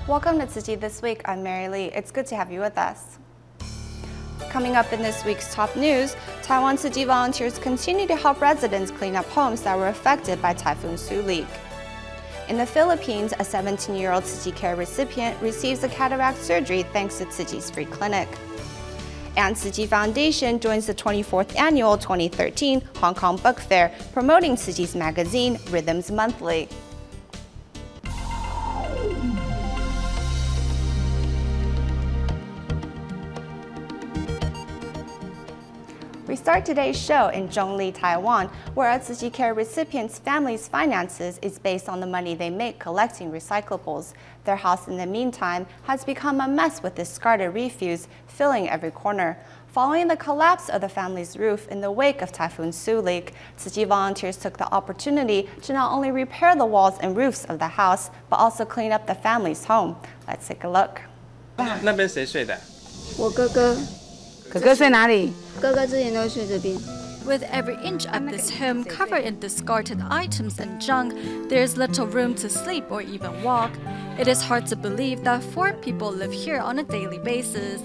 Welcome to Tzu Chi This Week. I'm Mary Lee. It's good to have you with us. Coming up in this week's top news, Taiwan Tzu Chi volunteers continue to help residents clean up homes that were affected by Typhoon Sulik. In the Philippines, a 17-year-old Tzu Chi Care recipient receives a cataract surgery thanks to Tzu Chi's free clinic. And Tzu Chi Foundation joins the 24th annual 2013 Hong Kong Book Fair, promoting Tzu Chi's magazine, Rhythms Monthly. We start today's show in Zhongli, Taiwan, where a Tzu Chi Care recipient's family's finances is based on the money they make collecting recyclables. Their house, in the meantime, has become a mess with discarded refuse filling every corner. Following the collapse of the family's roof in the wake of Typhoon Sulik, Tzu Chi volunteers took the opportunity to not only repair the walls and roofs of the house, but also clean up the family's home. Let's take a look. 那边谁睡的？我哥哥。哥哥睡哪里？哥哥之前都睡这边。 With every inch of this home covered in discarded items and junk, there is little room to sleep or even walk. It is hard to believe that 4 people live here on a daily basis.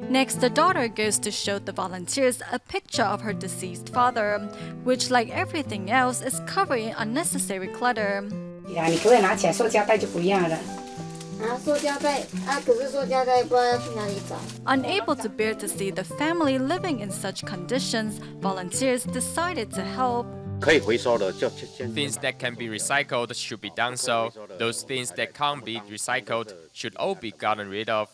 Next, the daughter goes to show the volunteers a picture of her deceased father, which, like everything else, is covered in unnecessary clutter. 呀，你可不可以拿起来？塑胶袋就不要了。 塑胶袋可是塑胶袋不知道要去哪里找。 Unable to bear to see the family living in such conditions, volunteers decided to help. Things that can be recycled should be done so. Those things that can't be recycled should all be gotten rid of.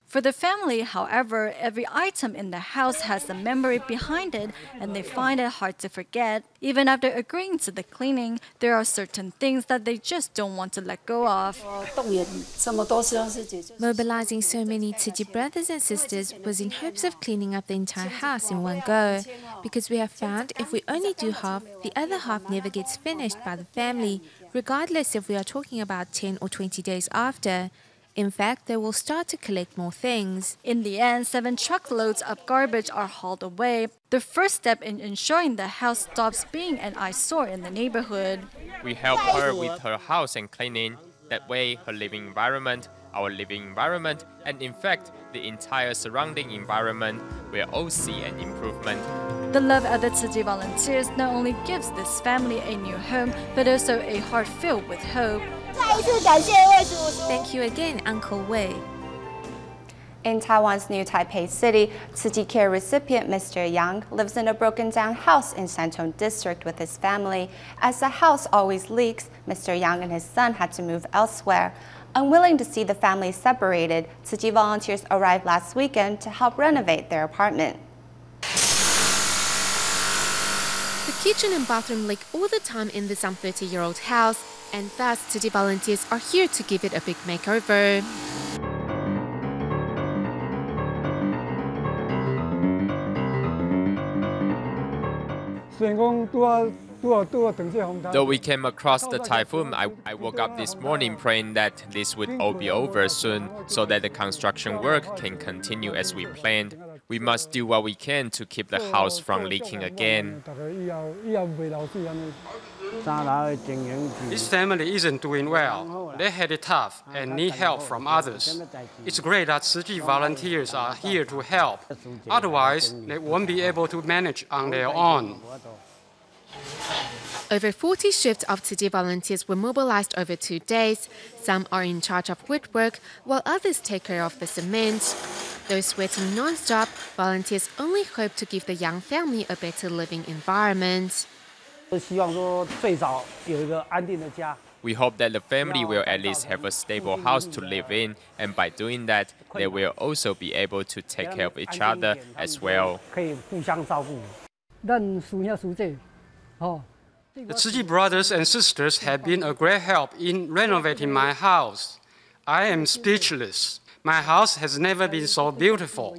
For the family, however, every item in the house has a memory behind it, and they find it hard to forget. Even after agreeing to the cleaning, there are certain things that they just don't want to let go of. Mobilizing so many Tzu Chi brothers and sisters was in hopes of cleaning up the entire house in one go, because we have found if we only do half, the other half never gets finished by the family, regardless if we are talking about 10 or 20 days after. In fact, they will start to collect more things. In the end, 7 truckloads of garbage are hauled away, the first step in ensuring the house stops being an eyesore in the neighborhood. We help her with her house and cleaning. That way, her living environment, our living environment, and in fact, the entire surrounding environment will all see an improvement. The love of the Tzu Chi volunteers not only gives this family a new home, but also a heart filled with hope. Thank you again, Uncle Wei. In Taiwan's new Taipei City, Tzu Chi Care recipient Mr. Yang lives in a broken-down house in Shantung District with his family. As the house always leaks, Mr. Yang and his son had to move elsewhere. Unwilling to see the family separated, Tzu Chi volunteers arrived last weekend to help renovate their apartment. The kitchen and bathroom leak all the time in this 30-year-old house, and thus Tzu Chi volunteers are here to give it a big makeover. Though we came across the typhoon, I woke up this morning praying that this would all be over soon so that the construction work can continue as we planned. We must do what we can to keep the house from leaking again. This family isn't doing well. They had it tough and need help from others. It's great that Tzu Chi volunteers are here to help. Otherwise, they won't be able to manage on their own. Over 40 shifts of Tzu Chi volunteers were mobilized over 2 days. Some are in charge of woodwork, while others take care of the cement. Though sweating non-stop, volunteers only hope to give the Yang family a better living environment. We hope that the family will at least have a stable house to live in, and by doing that, they will also be able to take care of each other as well. The Tzu Chi brothers and sisters have been a great help in renovating my house. I am speechless. My house has never been so beautiful.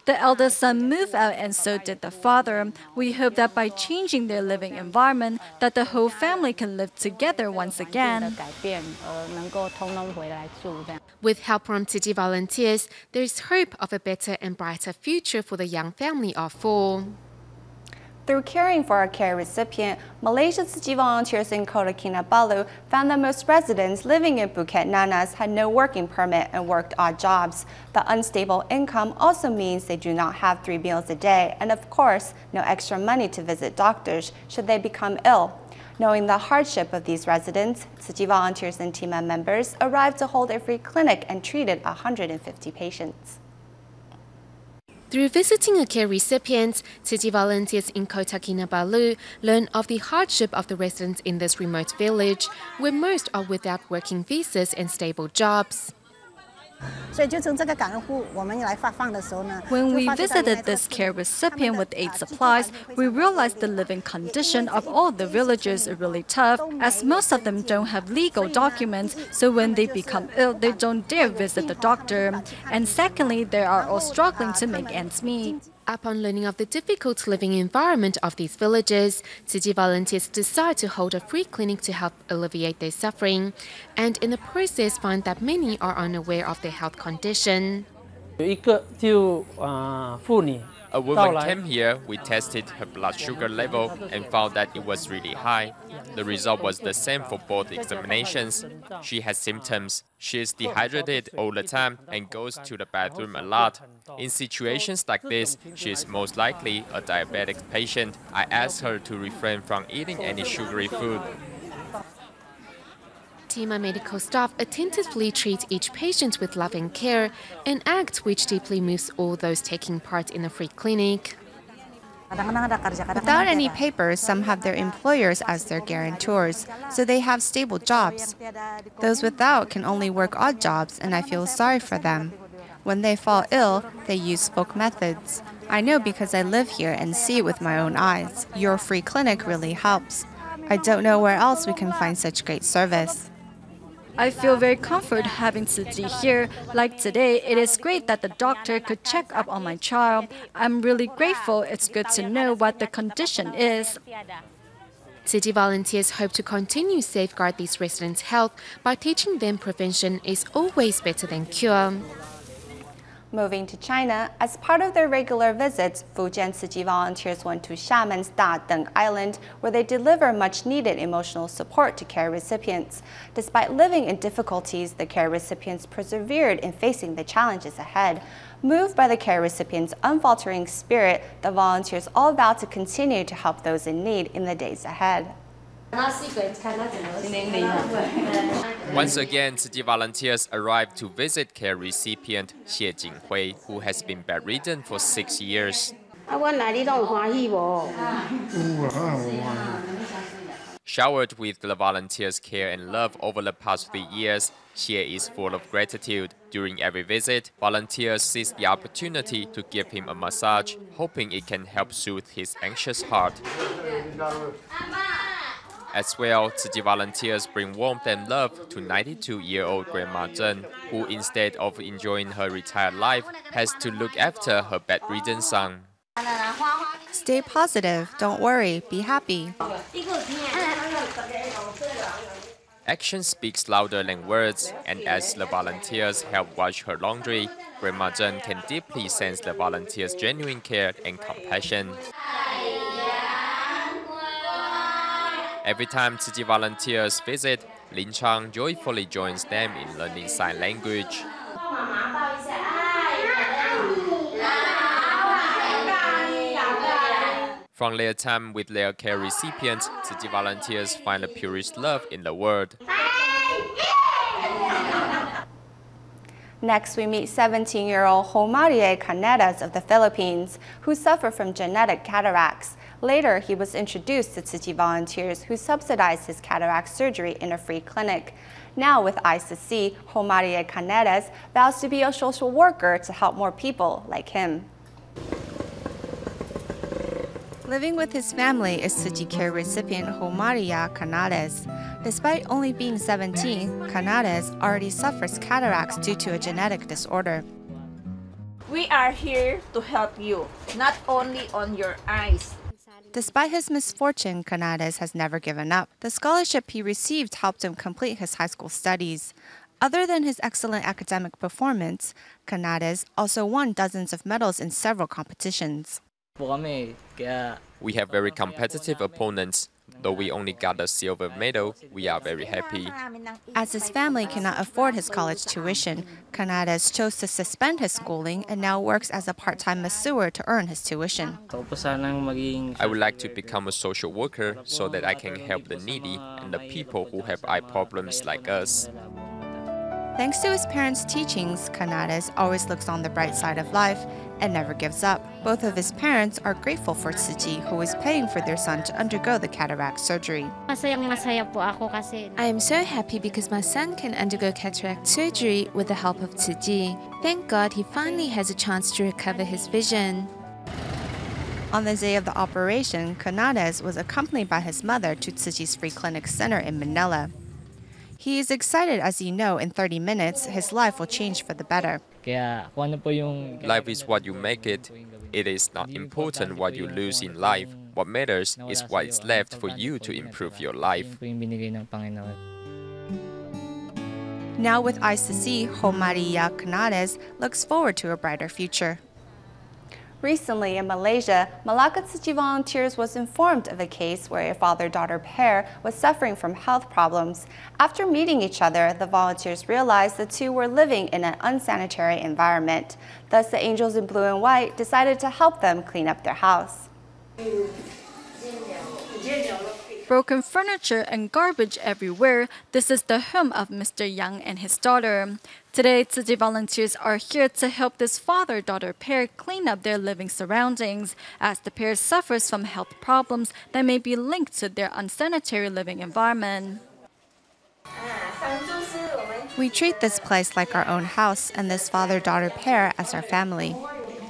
The eldest son moved out and so did the father. We hope that by changing their living environment, that the whole family can live together once again. With help from Tzu Chi volunteers, there is hope of a better and brighter future for the Yang family of 4. Through caring for a care recipient, Malaysia's Tzu Chi volunteers in Kota Kinabalu found that most residents living in Bukit Nanas had no working permit and worked odd jobs. The unstable income also means they do not have 3 meals a day and, of course, no extra money to visit doctors should they become ill. Knowing the hardship of these residents, Tzu Chi volunteers and team members arrived to hold a free clinic and treated 150 patients. Through visiting a care recipient, Tzu Chi volunteers in Kota Kinabalu learn of the hardship of the residents in this remote village, where most are without working visas and stable jobs. When we visited this care recipient with aid supplies, we realized the living condition of all the villagers are really tough, as most of them don't have legal documents, so when they become ill, they don't dare visit the doctor. And secondly, they are all struggling to make ends meet. Upon learning of the difficult living environment of these villages, Tzu Chi volunteers decide to hold a free clinic to help alleviate their suffering, and in the process find that many are unaware of their health condition. A woman came here, we tested her blood sugar level and found that it was really high. The result was the same for both examinations. She has symptoms. She is dehydrated all the time and goes to the bathroom a lot. In situations like this, she is most likely a diabetic patient. I asked her to refrain from eating any sugary food. Tima medical staff attentively treat each patient with love and care, an act which deeply moves all those taking part in a free clinic. Without any papers, some have their employers as their guarantors, so they have stable jobs. Those without can only work odd jobs, and I feel sorry for them. When they fall ill, they use folk methods. I know because I live here and see it with my own eyes. Your free clinic really helps. I don't know where else we can find such great service. I feel very comforted having Tzu Chi here. Like today, it is great that the doctor could check up on my child. I'm really grateful. It's good to know what the condition is. Tzu Chi volunteers hope to continue safeguard these residents' health by teaching them prevention is always better than cure. Moving to China, as part of their regular visits, Fujian Tzu Chi volunteers went to Xiamen's Dadeng Island, where they deliver much-needed emotional support to care recipients. Despite living in difficulties, the care recipients persevered in facing the challenges ahead. Moved by the care recipients' unfaltering spirit, the volunteers all vowed to continue to help those in need in the days ahead. Once again, Tzu Chi volunteers arrived to visit care recipient Xie Jinghui, who has been bedridden for 6 years. Showered with the volunteers' care and love over the past 3 years, Xie is full of gratitude. During every visit, volunteers seize the opportunity to give him a massage, hoping it can help soothe his anxious heart. As well, Tzu Chi volunteers bring warmth and love to 92-year-old Grandma Zheng, who instead of enjoying her retired life, has to look after her bedridden son. Stay positive, don't worry, be happy. Action speaks louder than words, and as the volunteers help wash her laundry, Grandma Zheng can deeply sense the volunteers' genuine care and compassion. Every time Tzu Chi volunteers visit, Lin Chang joyfully joins them in learning sign language. From their time with their care recipients, Tzu Chi volunteers find the purest love in the world. Next, we meet 17-year-old Homarie Canedas of the Philippines, who suffer from genetic cataracts. Later, he was introduced to Tzu Chi volunteers who subsidized his cataract surgery in a free clinic. Now, with eyes to see, Homarie Canedas vows to be a social worker to help more people like him. Living with his family is Tzu Chi care recipient Homaria Canedas. Despite only being 17, Canedas already suffers cataracts due to a genetic disorder. We are here to help you, not only on your eyes. Despite his misfortune, Canedas has never given up. The scholarship he received helped him complete his high school studies. Other than his excellent academic performance, Canedas also won dozens of medals in several competitions. We have very competitive opponents. Though we only got a silver medal, we are very happy. As his family cannot afford his college tuition, Canades chose to suspend his schooling and now works as a part-time masseur to earn his tuition. I would like to become a social worker so that I can help the needy and the people who have eye problems like us. Thanks to his parents' teachings, Canades always looks on the bright side of life and never gives up. Both of his parents are grateful for Tzu Chi, who is paying for their son to undergo the cataract surgery. I am so happy because my son can undergo cataract surgery with the help of Tzu Chi. Thank God he finally has a chance to recover his vision. On the day of the operation, Canades was accompanied by his mother to Tzu Chi's Free Clinic Center in Manila. He is excited as you know in 30 minutes his life will change for the better. Life is what you make it. It is not important what you lose in life. What matters is what is left for you to improve your life. Now with eyes to see, Maria Canades looks forward to a brighter future. Recently in Malaysia, Malacca Tzu Chi volunteers was informed of a case where a father-daughter pair was suffering from health problems. After meeting each other, the volunteers realized the two were living in an unsanitary environment. Thus, the angels in blue and white decided to help them clean up their house. Broken furniture and garbage everywhere, this is the home of Mr. Yang and his daughter. Today, Tzu Chi volunteers are here to help this father-daughter pair clean up their living surroundings, as the pair suffers from health problems that may be linked to their unsanitary living environment. We treat this place like our own house and this father-daughter pair as our family.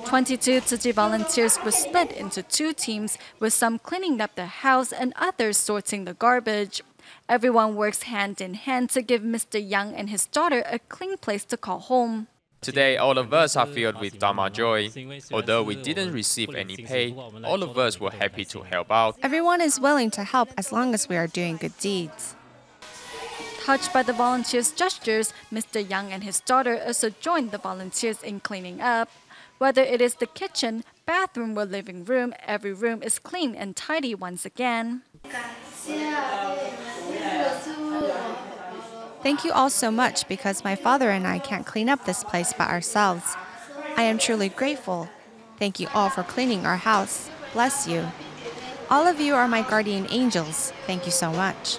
22 Tzu Chi volunteers were split into 2 teams, with some cleaning up the house and others sorting the garbage. Everyone works hand in hand to give Mr. Yang and his daughter a clean place to call home. Today, all of us are filled with Dharma joy. Although we didn't receive any pay, all of us were happy to help out. Everyone is willing to help as long as we are doing good deeds. Touched by the volunteers' gestures, Mr. Yang and his daughter also joined the volunteers in cleaning up. Whether it is the kitchen, bathroom, or living room, every room is clean and tidy once again. Thank you all so much because my father and I can't clean up this place by ourselves. I am truly grateful. Thank you all for cleaning our house. Bless you. All of you are my guardian angels. Thank you so much.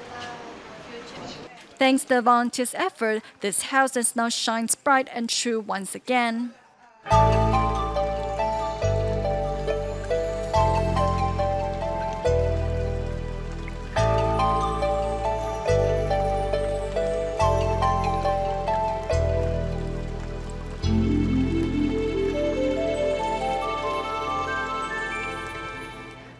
Thanks to the volunteers' effort, this house is now shines bright and true once again.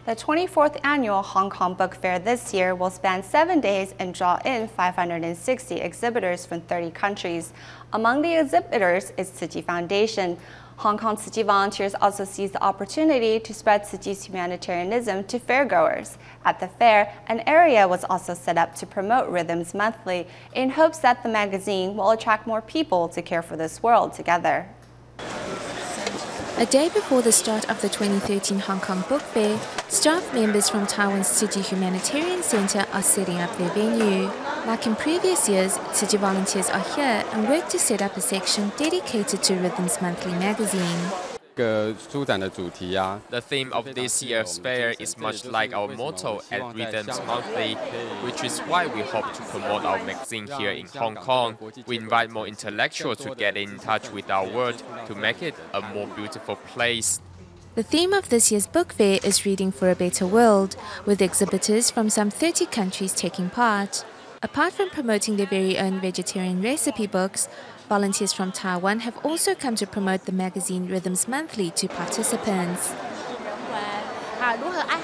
The 24th annual Hong Kong Book Fair this year will span 7 days and draw in 560 exhibitors from 30 countries. Among the exhibitors is Tzu Chi Foundation. Hong Kong Tzu Chi volunteers also seized the opportunity to spread Tzu Chi's humanitarianism to fairgoers. At the fair, an area was also set up to promote Rhythms Monthly in hopes that the magazine will attract more people to care for this world together. A day before the start of the 2013 Hong Kong Book Fair, staff members from Taiwan's Tzu Chi Humanitarian Center are setting up their venue. Like in previous years, Tzu Chi volunteers are here and work to set up a section dedicated to Rhythms Monthly magazine. The theme of this year's fair is much like our motto at Rhythms Monthly, which is why we hope to promote our magazine here in Hong Kong. We invite more intellectuals to get in touch with our world to make it a more beautiful place. The theme of this year's book fair is Reading for a Better World, with exhibitors from some 30 countries taking part. Apart from promoting their very own vegetarian recipe books, volunteers from Taiwan have also come to promote the magazine Rhythms Monthly to participants.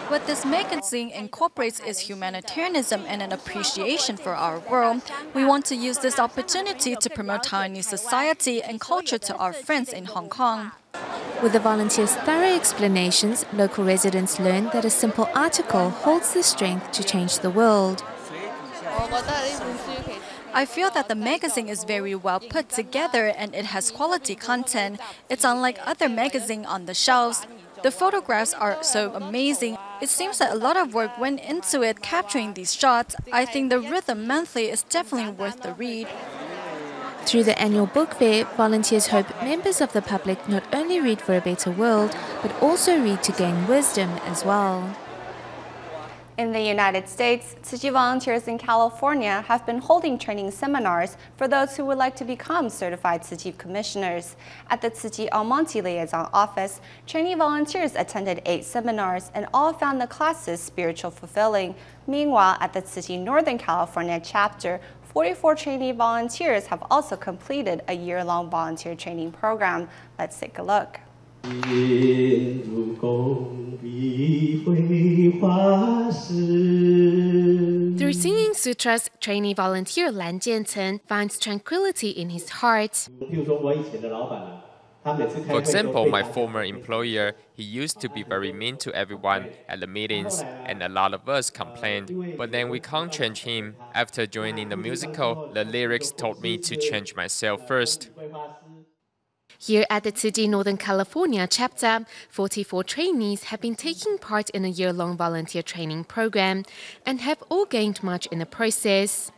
What this magazine incorporates is humanitarianism and an appreciation for our world. We want to use this opportunity to promote Taiwanese society and culture to our friends in Hong Kong. With the volunteers' thorough explanations, local residents learn that a simple article holds the strength to change the world. I feel that the magazine is very well put together and it has quality content. It's unlike other magazines on the shelves. The photographs are so amazing. It seems that a lot of work went into it capturing these shots. I think the Rhythm Monthly is definitely worth the read. Through the annual book fair, volunteers hope members of the public not only read for a better world, but also read to gain wisdom as well. In the United States, Tzu Chi volunteers in California have been holding training seminars for those who would like to become certified Tzu Chi commissioners. At the Tzu Chi El Monte Liaison Office, trainee volunteers attended 8 seminars and all found the classes spiritual fulfilling. Meanwhile, at the Tzu Chi Northern California chapter, 44 trainee volunteers have also completed a year-long volunteer training program. Let's take a look. Through singing sutras, trainee volunteer Lan Jianchen finds tranquility in his heart. For example, my former employer, he used to be very mean to everyone at the meetings, and a lot of us complained. But then we can't change him. After joining the musical, the lyrics told me to change myself first. Here at the Tzu Chi Northern California chapter, 44 trainees have been taking part in a year-long volunteer training program and have all gained much in the process.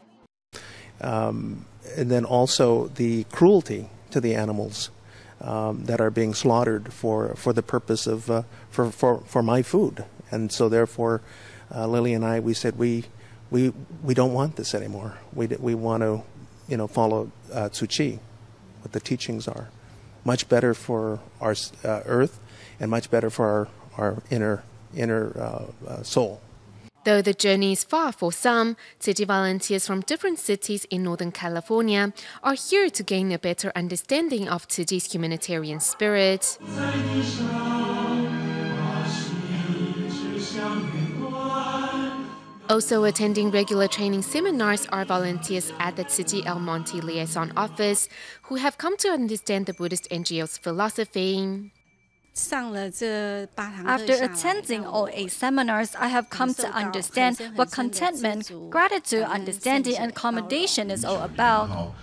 And then also the cruelty to the animals that are being slaughtered for the purpose of for my food. And so therefore, Lily and I, we said we don't want this anymore. We want to follow Tzu Chi, what the teachings are. Much better for our earth and much better for our inner soul. Though the journey is far for some, Tzu Chi volunteers from different cities in Northern California are here to gain a better understanding of Tzu Chi's humanitarian spirit. Also attending regular training seminars are volunteers at the Tzu Chi El Monte Liaison Office who have come to understand the Buddhist NGO's philosophy. After attending all 8 seminars, I have come to understand what contentment, gratitude, understanding, and accommodation is all about.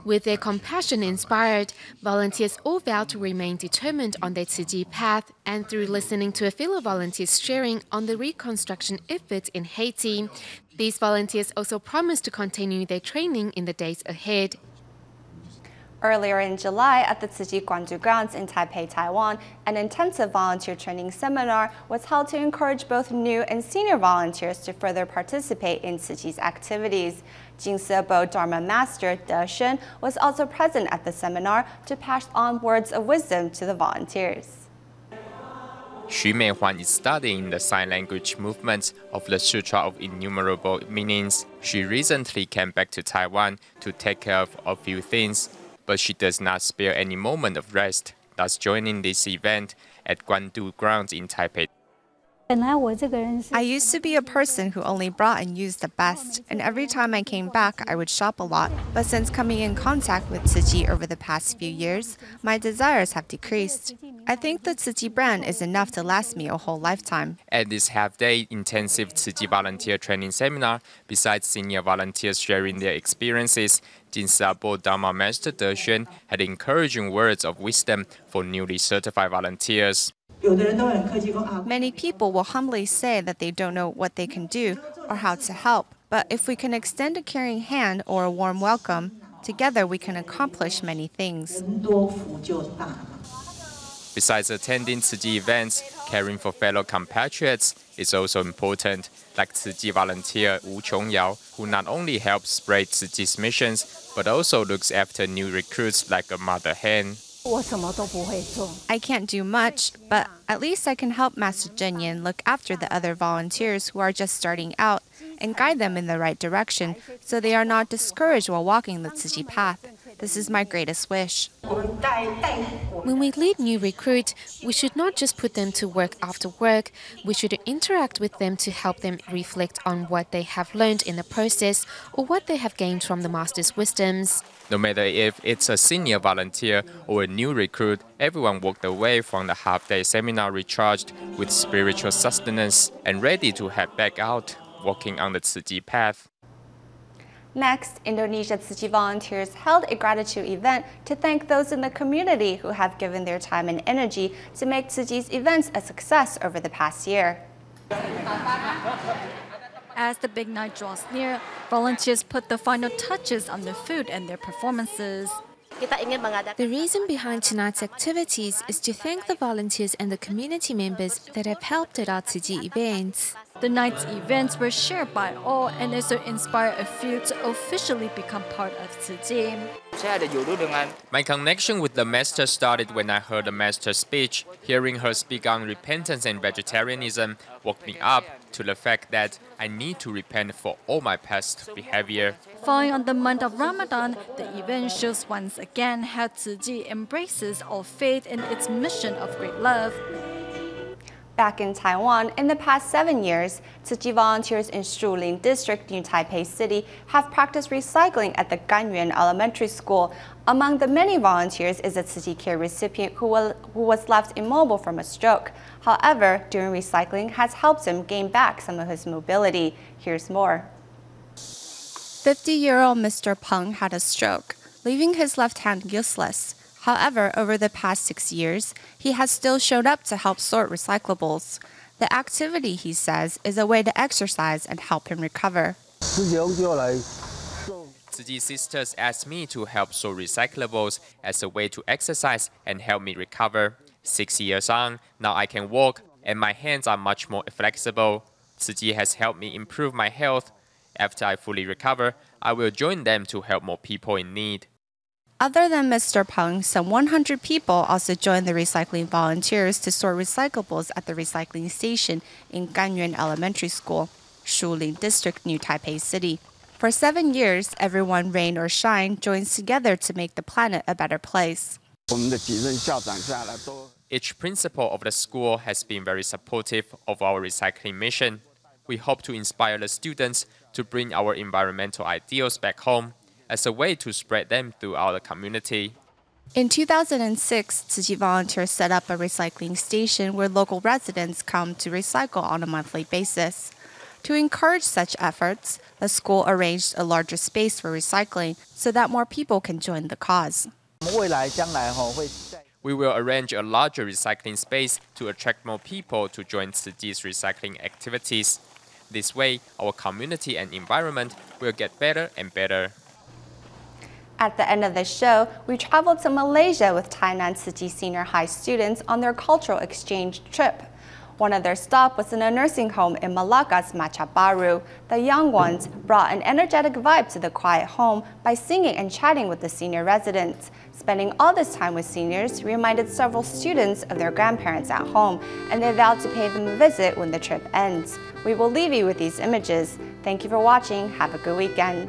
With their compassion inspired, volunteers all vow to remain determined on their Tzu Chi path, and through listening to a fellow volunteers sharing on the reconstruction efforts in Haiti, these volunteers also promise to continue their training in the days ahead. Earlier in July, at the Tzu Chi Guanzhou grounds in Taipei, Taiwan, an intensive volunteer training seminar was held to encourage both new and senior volunteers to further participate in Tzu Chi's activities. Jinsebo Dharma Master De Shen was also present at the seminar to pass on words of wisdom to the volunteers. Xu Meihuan is studying the sign language movement of the Sutra of Innumerable Meanings. She recently came back to Taiwan to take care of a few things, but she does not spare any moment of rest, thus joining this event at Guanzhou grounds in Taipei. I used to be a person who only brought and used the best, and every time I came back, I would shop a lot. But since coming in contact with Tzu Chi over the past few years, my desires have decreased. I think the Tzu Chi brand is enough to last me a whole lifetime. At this half-day intensive Tzu Chi volunteer training seminar, besides senior volunteers sharing their experiences, Jinsebo Dharma Master De Xuan had encouraging words of wisdom for newly certified volunteers. Many people will humbly say that they don't know what they can do or how to help. But if we can extend a caring hand or a warm welcome, together we can accomplish many things. Besides attending Tzu Chi events, caring for fellow compatriots is also important, like Tzu Chi volunteer Wu Chongyao, who not only helps spread Tzu Chi's missions, but also looks after new recruits like a mother hen. I can't do much, but at least I can help Master Zhenyan look after the other volunteers who are just starting out and guide them in the right direction so they are not discouraged while walking the Tzu Chi path. This is my greatest wish. When we lead new recruits, we should not just put them to work after work. We should interact with them to help them reflect on what they have learned in the process or what they have gained from the Master's wisdoms. No matter if it's a senior volunteer or a new recruit, everyone walked away from the half-day seminar recharged with spiritual sustenance and ready to head back out, walking on the Tzu Chi path. Next, Indonesia Tzu Chi volunteers held a gratitude event to thank those in the community who have given their time and energy to make Tzu Chi's events a success over the past year. As the big night draws near, volunteers put the final touches on the food and their performances. The reason behind tonight's activities is to thank the volunteers and the community members that have helped at our Tzu Chi events. The night's events were shared by all and also inspired a few to officially become part of Tzu Chi. My connection with the master started when I heard the master's speech. Hearing her speak on repentance and vegetarianism woke me up to the fact that I need to repent for all my past behavior. Falling on the month of Ramadan, the event shows once again how Tzu Chi embraces all faith in its mission of great love. Back in Taiwan, in the past 7 years, Tzu Chi volunteers in Shulin District, New Taipei City, have practiced recycling at the Ganyuan Elementary School. Among the many volunteers is a Tzu Chi care recipient who was left immobile from a stroke. However, doing recycling has helped him gain back some of his mobility. Here's more. 50-year-old Mr. Peng had a stroke, leaving his left hand useless. However, over the past 6 years, he has still showed up to help sort recyclables. The activity, he says, is a way to exercise and help him recover. Tzu Chi sisters asked me to help sort recyclables as a way to exercise and help me recover. 6 years on, now I can walk and my hands are much more flexible. Tzu Chi has helped me improve my health. After I fully recover, I will join them to help more people in need. Other than Mr. Peng, some 100 people also joined the recycling volunteers to sort recyclables at the recycling station in Ganyuan Elementary School, Shulin District, New Taipei City. For 7 years, everyone, rain or shine, joins together to make the planet a better place. Each principal of the school has been very supportive of our recycling mission. We hope to inspire the students to bring our environmental ideals back home as a way to spread them throughout the community. In 2006, Tzu Chi volunteers set up a recycling station where local residents come to recycle on a monthly basis. To encourage such efforts, the school arranged a larger space for recycling so that more people can join the cause. We will arrange a larger recycling space to attract more people to join Tzu Chi's recycling activities. This way, our community and environment will get better and better. At the end of the show, we traveled to Malaysia with Tainan Tzu Chi Senior High students on their cultural exchange trip. One of their stops was in a nursing home in Malacca's Macha Baru. The young ones brought an energetic vibe to the quiet home by singing and chatting with the senior residents. Spending all this time with seniors reminded several students of their grandparents at home, and they vowed to pay them a visit when the trip ends. We will leave you with these images. Thank you for watching. Have a good weekend.